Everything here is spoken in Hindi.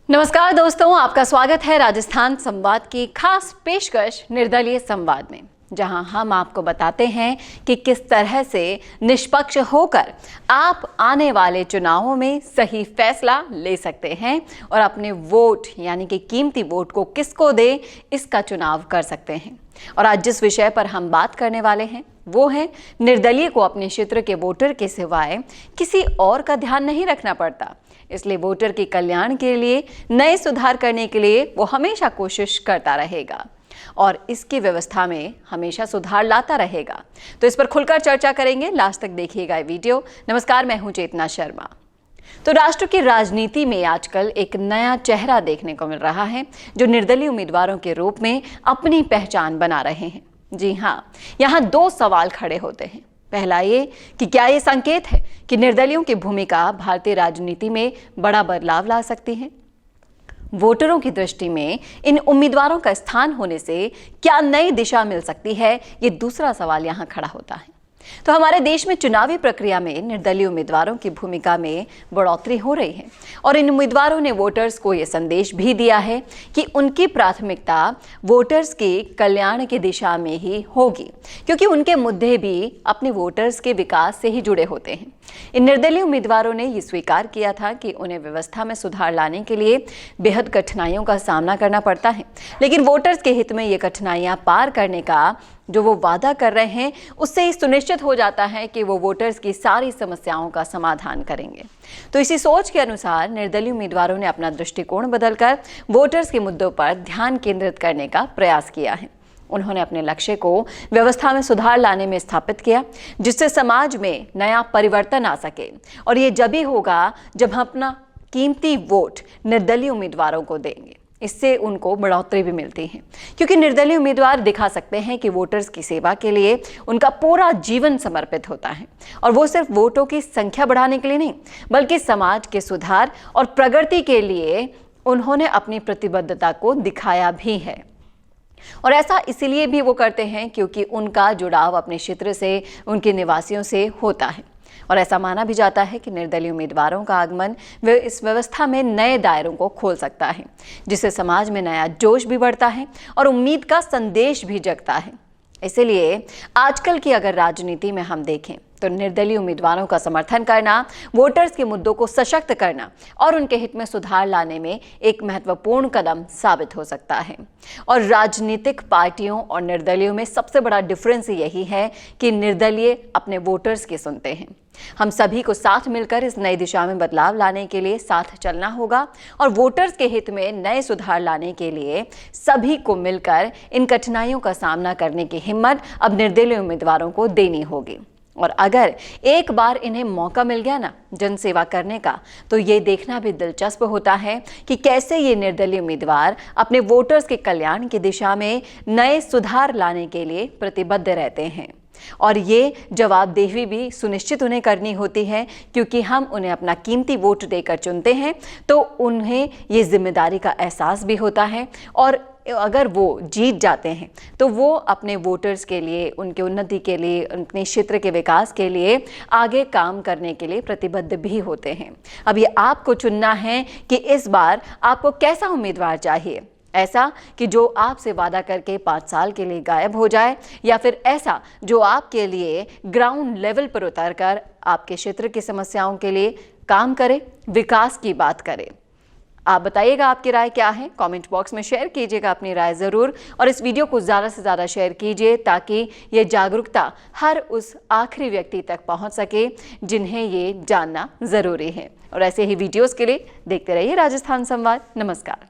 नमस्कार दोस्तों, आपका स्वागत है राजस्थान संवाद की खास पेशकश निर्दलीय संवाद में, जहां हम आपको बताते हैं कि किस तरह से निष्पक्ष होकर आप आने वाले चुनावों में सही फैसला ले सकते हैं और अपने वोट यानी कि कीमती वोट को किसको दे इसका चुनाव कर सकते हैं। और आज जिस विषय पर हम बात करने वाले हैं वो है निर्दलीय को अपने क्षेत्र के वोटर के सिवाय किसी और का ध्यान नहीं रखना पड़ता, इसलिए वोटर के कल्याण के लिए नए सुधार करने के लिए वो हमेशा कोशिश करता रहेगा और इसकी व्यवस्था में हमेशा सुधार लाता रहेगा। तो इस पर खुलकर चर्चा करेंगे, लास्ट तक देखिएगा ये वीडियो। नमस्कार, मैं हूं चेतना शर्मा। तो राष्ट्र की राजनीति में आजकल एक नया चेहरा देखने को मिल रहा है जो निर्दलीय उम्मीदवारों के रूप में अपनी पहचान बना रहे हैं। जी हाँ, यहाँ दो सवाल खड़े होते हैं। पहला ये कि क्या ये संकेत है कि निर्दलियों की भूमिका भारतीय राजनीति में बड़ा बदलाव ला सकती है? वोटरों की दृष्टि में इन उम्मीदवारों का स्थान होने से क्या नई दिशा मिल सकती है? ये दूसरा सवाल यहाँ खड़ा होता है। तो हमारे देश में चुनावी प्रक्रिया में निर्दलीय उम्मीदवारों की भूमिका में बढ़ोतरी हो रही है और इन उम्मीदवारों ने वोटर्स को यह संदेश भी दिया है कि उनकी प्राथमिकता वोटर्स के कल्याण की दिशा में ही होगी, क्योंकि उनके मुद्दे भी अपने वोटर्स के विकास से ही जुड़े होते हैं। इन निर्दलीय उम्मीदवारों ने यह स्वीकार किया था कि उन्हें व्यवस्था में सुधार लाने के लिए बेहद कठिनाइयों का सामना करना पड़ता है, लेकिन वोटर्स के हित में ये कठिनाइयां पार करने का जो वो वादा कर रहे हैं उससे ही सुनिश्चित हो जाता है कि वो वोटर्स की सारी समस्याओं का समाधान करेंगे। तो इसी सोच के अनुसार निर्दलीय उम्मीदवारों ने अपना दृष्टिकोण बदलकर वोटर्स के मुद्दों पर ध्यान केंद्रित करने का प्रयास किया है। उन्होंने अपने लक्ष्य को व्यवस्था में सुधार लाने में स्थापित किया, जिससे समाज में नया परिवर्तन आ सके। और ये जब ही होगा जब हम अपना कीमती वोट निर्दलीय उम्मीदवारों को देंगे। इससे उनको बढ़ोतरी भी मिलती है, क्योंकि निर्दलीय उम्मीदवार दिखा सकते हैं कि वोटर्स की सेवा के लिए उनका पूरा जीवन समर्पित होता है और वो सिर्फ वोटों की संख्या बढ़ाने के लिए नहीं, बल्कि समाज के सुधार और प्रगति के लिए उन्होंने अपनी प्रतिबद्धता को दिखाया भी है। और ऐसा इसलिए भी वो करते हैं क्योंकि उनका जुड़ाव अपने क्षेत्र से, उनके निवासियों से होता है। और ऐसा माना भी जाता है कि निर्दलीय उम्मीदवारों का आगमन इस व्यवस्था में नए दायरों को खोल सकता है, जिससे समाज में नया जोश भी बढ़ता है और उम्मीद का संदेश भी जगता है। इसलिए आजकल की अगर राजनीति में हम देखें तो निर्दलीय उम्मीदवारों का समर्थन करना, वोटर्स के मुद्दों को सशक्त करना और उनके हित में सुधार लाने में एक महत्वपूर्ण कदम साबित हो सकता है। और राजनीतिक पार्टियों और निर्दलीयों में सबसे बड़ा डिफरेंस यही है कि निर्दलीय अपने वोटर्स की सुनते हैं। हम सभी को साथ मिलकर इस नई दिशा में बदलाव लाने के लिए साथ चलना होगा और वोटर्स के हित में नए सुधार लाने के लिए सभी को मिलकर इन कठिनाइयों का सामना करने की हिम्मत अब निर्दलीय उम्मीदवारों को देनी होगी। और अगर एक बार इन्हें मौका मिल गया ना जनसेवा करने का, तो ये देखना भी दिलचस्प होता है कि कैसे ये निर्दलीय उम्मीदवार अपने वोटर्स के कल्याण की दिशा में नए सुधार लाने के लिए प्रतिबद्ध रहते हैं। और ये जवाबदेही भी सुनिश्चित उन्हें करनी होती है, क्योंकि हम उन्हें अपना कीमती वोट देकर चुनते हैं, तो उन्हें ये जिम्मेदारी का एहसास भी होता है। और अगर वो जीत जाते हैं तो वो अपने वोटर्स के लिए, उनके उन्नति के लिए, अपने क्षेत्र के विकास के लिए आगे काम करने के लिए प्रतिबद्ध भी होते हैं। अब ये आपको चुनना है कि इस बार आपको कैसा उम्मीदवार चाहिए। ऐसा कि जो आपसे वादा करके 5 साल के लिए गायब हो जाए, या फिर ऐसा जो आपके लिए ग्राउंड लेवल पर उतरकर आपके क्षेत्र की समस्याओं के लिए काम करे, विकास की बात करे। आप बताइएगा आपकी राय क्या है, कमेंट बॉक्स में शेयर कीजिएगा अपनी राय ज़रूर। और इस वीडियो को ज़्यादा से ज़्यादा शेयर कीजिए ताकि ये जागरूकता हर उस आखिरी व्यक्ति तक पहुंच सके जिन्हें ये जानना ज़रूरी है। और ऐसे ही वीडियोस के लिए देखते रहिए राजस्थान संवाद। नमस्कार।